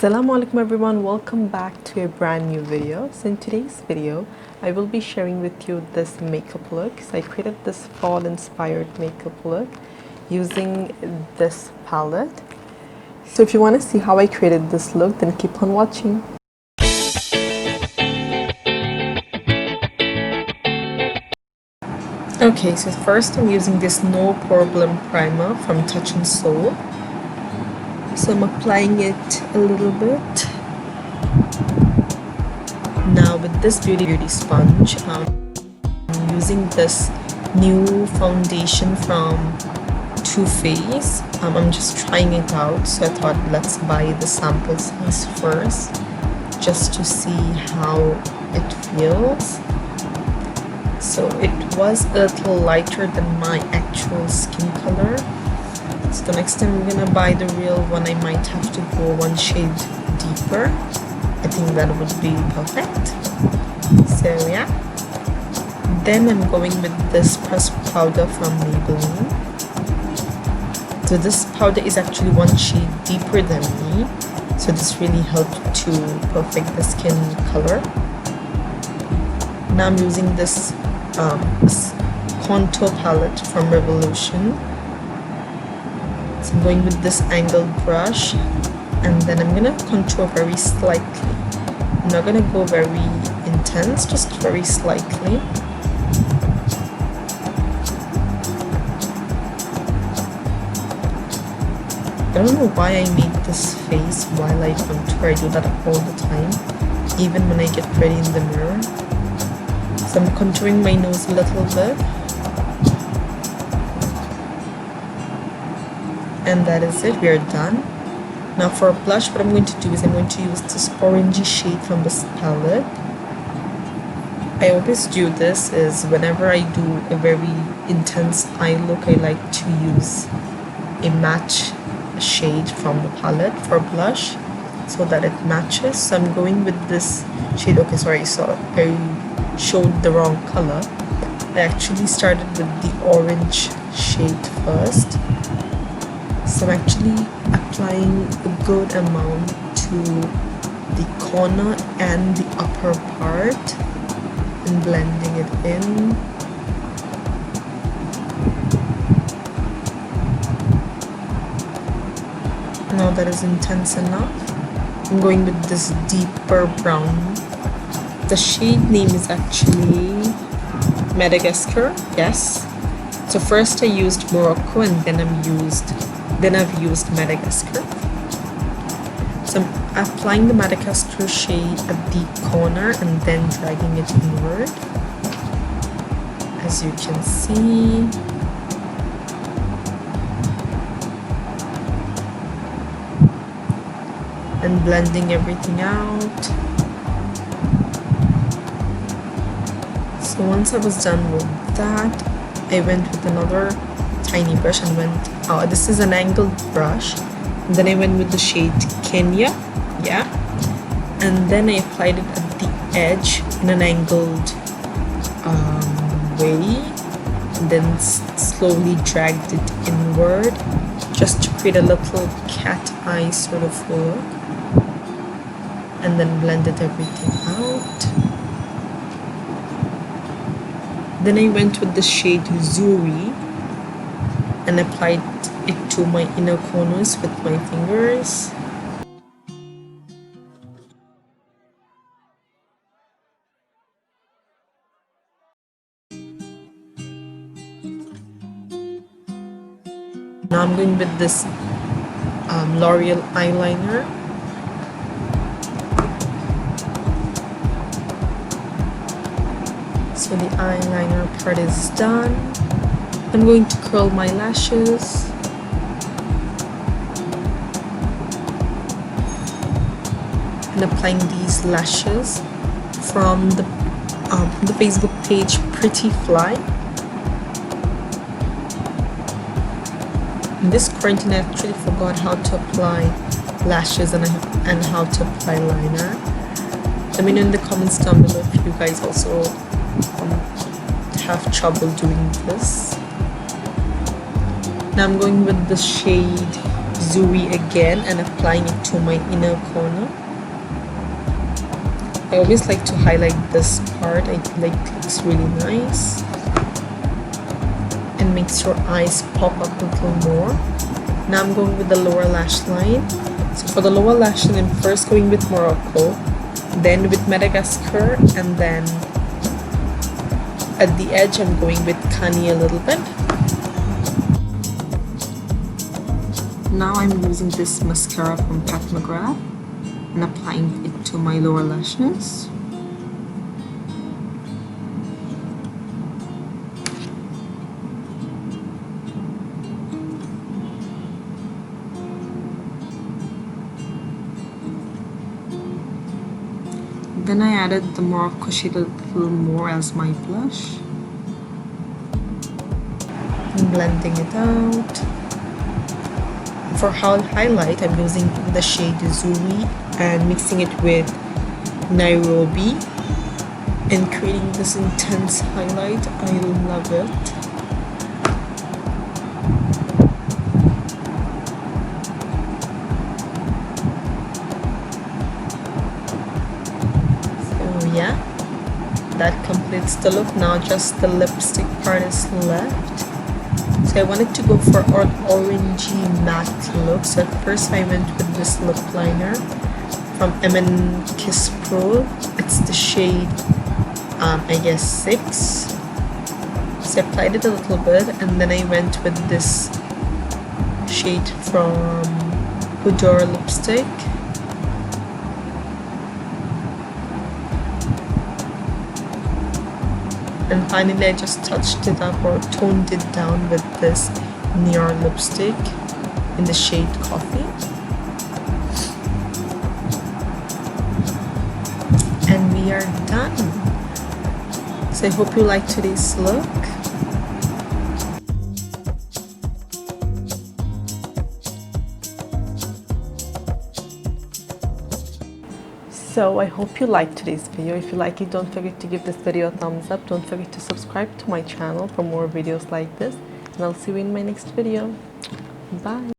Assalamu alaikum everyone, welcome back to a brand new video. So in today's video I will be sharing with you this makeup look. So I created this fall inspired makeup look using this palette. So if you want to see how I created this look, then keep on watching. Okay, so first I'm using this No Problem primer from Touch and Soul. So I'm applying it a little bit. Now with this beauty sponge, I'm using this new foundation from Too Faced. I'm just trying it out, so I thought let's buy the sample size first just to see how it feels. So it was a little lighter than my actual skin color. So the next time I'm gonna buy the real one, I might have to go one shade deeper. I think that would be perfect. So yeah. Then I'm going with this pressed powder from Maybelline. So this powder is actually one shade deeper than me. So this really helped to perfect the skin color. Now I'm using this contour palette from Revolution. So I'm going with this angled brush, and then I'm gonna contour very slightly. I'm not gonna go very intense, just very slightly. I don't know why I made this face while I contour. I do that all the time, even when I get ready in the mirror. So I'm contouring my nose a little bit. And that is it, we are done. Now for blush, what I'm going to do is I'm going to use this orangey shade from this palette. I always do this is whenever I do a very intense eye look, I like to use a match shade from the palette for blush so that it matches. So I'm going with this shade. Okay, sorry, so I showed the wrong color. I actually started with the orange shade first. So I'm actually applying a good amount to the corner and the upper part and blending it in. Now that is intense enough. I'm going with this deeper brown. The shade name is actually Madagascar, yes. So first I used Morocco and then I've used Madagascar. So I'm applying the Madagascar shade at the corner and then dragging it inward, as you can see. And blending everything out. So once I was done with that, I went with another tiny brush and this is an angled brush, and then I went with the shade Kenya, yeah, and then I applied it at the edge in an angled way, and then slowly dragged it inward just to create a little cat eye sort of look, and then blended everything out. Then I went with the shade Zuri and applied it to my inner corners with my fingers. Now I'm going with this L'Oreal eyeliner. So the eyeliner part is done. I'm going to curl my lashes. And applying these lashes from the Facebook page Pretty Fly. In this quarantine, I actually forgot how to apply lashes and how to apply liner. Let me know in the comments down below if you guys also have trouble doing this. Now I'm going with the shade Zuri again and applying it to my inner corner. I always like to highlight this part. I feel like it looks really nice and makes your eyes pop up a little more. Now I'm going with the lower lash line. So for the lower lash line, I'm first going with Morocco, then with Madagascar, and then at the edge I'm going with Kani a little bit. Now I'm using this mascara from Pat McGrath and applying it to my lower lashes. Then I added the Morocco shade a little more as my blush. And blending it out. For highlight, I'm using the shade Zuri and mixing it with Nairobi and creating this intense highlight. I love it. Yeah, that completes the look. Now just the lipstick part is left. So I wanted to go for an orangey matte look. So at first I went with this lip liner from Kiss Pro. It's the shade I guess 6. So I applied it a little bit and then I went with this shade from Boudoir lipstick. And finally I just touched it up or toned it down with this neon lipstick in the shade Coffee. And we are done. So I hope you liked today's look. So I hope you liked today's video. If you like it, don't forget to give this video a thumbs up. Don't forget to subscribe to my channel for more videos like this. And I'll see you in my next video. Bye.